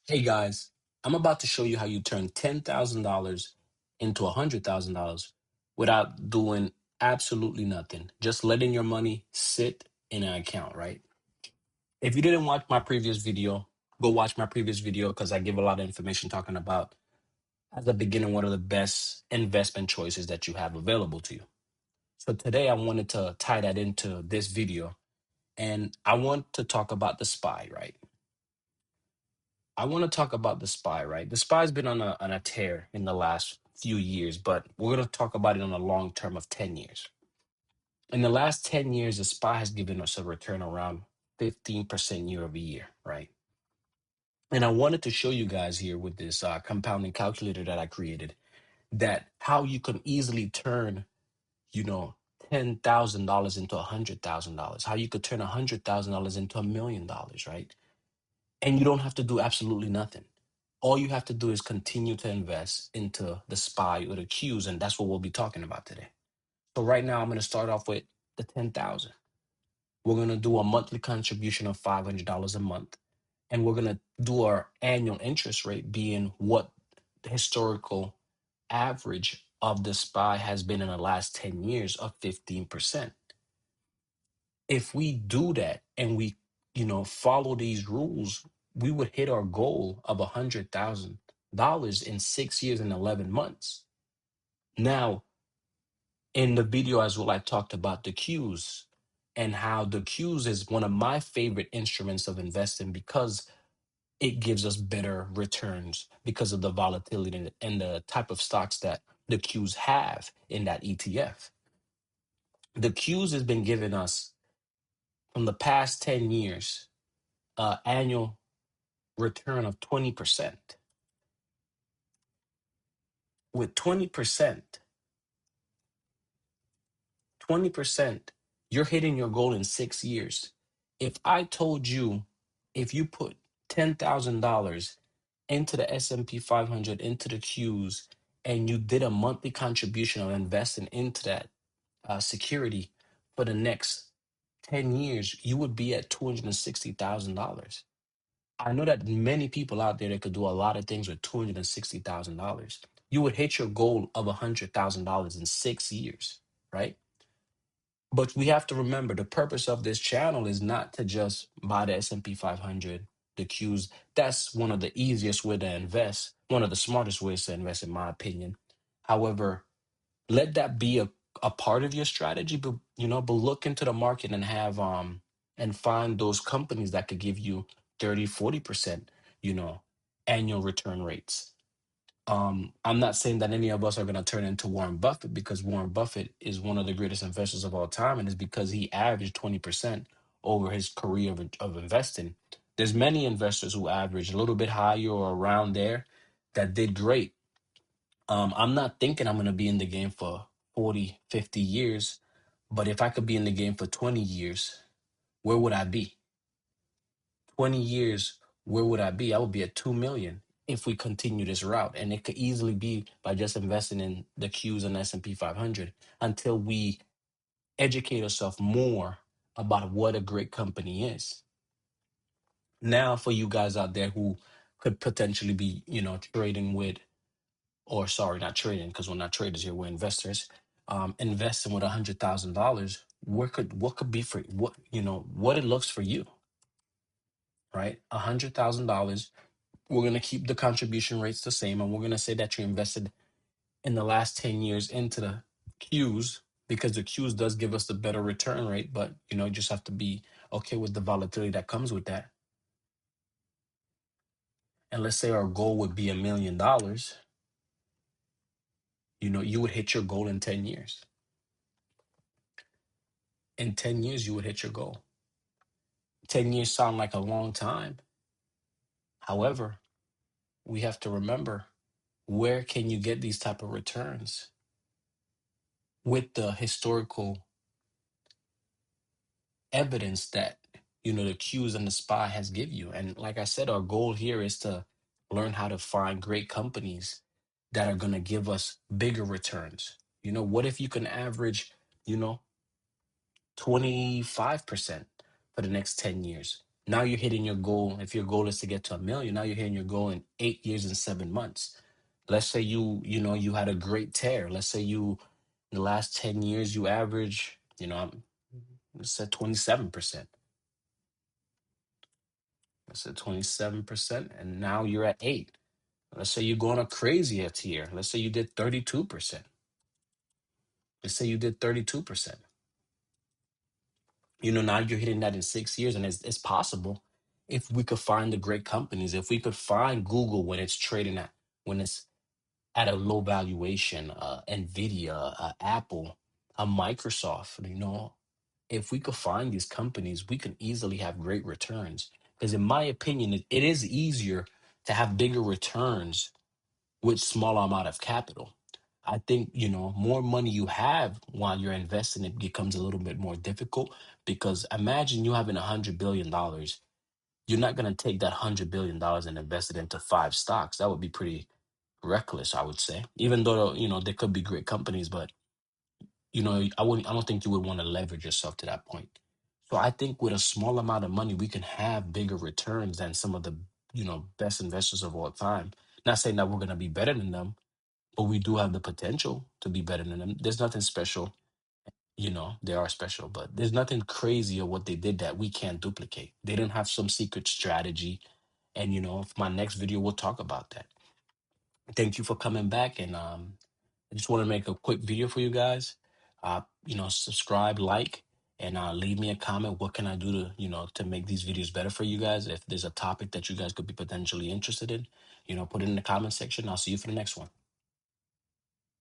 Hey guys, I'm about to show you how you turn $10,000 into $100,000 without doing absolutely nothing. Just letting your money sit in an account, right? If you didn't watch my previous video, go watch my previous video because I give a lot of information talking about, as a beginner, what are the best investment choices that you have available to you. So today I wanted to tie that into this video and I want to talk about the SPY, right? I want to talk about the SPY, right? The SPY's been on a tear in the last few years, but we're going to talk about it on a long term of 10 years. In the last 10 years, the SPY has given us a return around 15% year over year, right? And I wanted to show you guys here with this compounding calculator that I created that how you can easily turn, you know, $10,000 into $100,000, how you could turn $100,000 into $1 million, right? And you don't have to do absolutely nothing. All you have to do is continue to invest into the SPY or the Qs, and that's what we'll be talking about today. So right now, I'm going to start off with the 10,000. We're going to do a monthly contribution of $500 a month, and we're going to do our annual interest rate being what the historical average of the SPY has been in the last 10 years of 15%. If we do that and we, follow these rules, we would hit our goal of $100,000 in 6 years and 11 months. Now, in the video as well, I talked about the Qs and how the Qs is one of my favorite instruments of investing because it gives us better returns because of the volatility and the type of stocks that the Qs have in that ETF. The Qs has been giving us from the past 10 years annual return of 20%. With 20%, you're hitting your goal in 6 years. If I told you, if you put $10,000 into the S&P 500, into the Qs, and you did a monthly contribution of investing into that security for the next 10 years, you would be at $260,000. I know that many people out there that could do a lot of things with $260,000. You would hit your goal of $100,000 in 6 years, right? But we have to remember the purpose of this channel is not to just buy the S&P 500, the Qs. That's one of the easiest way to invest, one of the smartest ways to invest, in my opinion. However, let that be a part of your strategy, but look into the market and have and find those companies that could give you 30, 40%, you know, annual return rates. I'm not saying that any of us are going to turn into Warren Buffett because Warren Buffett is one of the greatest investors of all time, and it's because he averaged 20% over his career of investing. There's many investors who average a little bit higher or around there that did great. I'm not thinking I'm going to be in the game for 40, 50 years, but if I could be in the game for 20 years, where would I be? 20 years, where would I be? I would be at 2 million if we continue this route. And it could easily be by just investing in the Qs and S&P 500 until we educate ourselves more about what a great company is. Now, for you guys out there who could potentially be, trading with, or sorry, not trading, because we're not traders here, we're investors. Investing with $100,000, what could be for what it looks for you, right? $100,000. We're going to keep the contribution rates the same, and we're going to say that you invested in the last 10 years into the Qs because the Qs does give us the better return rate, but you just have to be okay with the volatility that comes with that. And let's say our goal would be $1 million. You would hit your goal in 10 years. In 10 years, you would hit your goal. 10 years sound like a long time. However, we have to remember, where can you get these type of returns with the historical evidence that the Qs and the SPY has give you? And like I said, our goal here is to learn how to find great companies that are going to give us bigger returns. What if you can average 25% for the next 10 years? Now you're hitting your goal. If your goal is to get to 1 million, now you're hitting your goal in 8 years and 7 months. Let's say you had a great tear. Let's say you in the last 10 years you average, let's say 27%. Let's say 27%, and now you're at 8. Let's say you're going a crazier tier. Let's say you did 32%. Let's say you did 32%. Now you're hitting that in 6 years, and it's possible if we could find the great companies, if we could find Google when it's trading when it's at a low valuation, Nvidia, Apple, a Microsoft, if we could find these companies, we can easily have great returns. Because in my opinion, it is easier to have bigger returns with smaller amount of capital. I think, more money you have while you're investing, it becomes a little bit more difficult because imagine you having $100 billion. You're not going to take that $100 billion and invest it into 5 stocks. That would be pretty reckless, I would say. Even though, they could be great companies, but I don't think you would want to leverage yourself to that point. So I think with a small amount of money, we can have bigger returns than some of the, best investors of all time. Not saying that we're going to be better than them, but we do have the potential to be better than them. There's nothing special, they are special, but there's nothing crazy or what they did that we can't duplicate. They don't have some secret strategy. And, for my next video, we'll talk about that. Thank you for coming back. And I just want to make a quick video for you guys. Subscribe, like, and leave me a comment. What can I do to make these videos better for you guys? If there's a topic that you guys could be potentially interested in, put it in the comment section. I'll see you for the next one.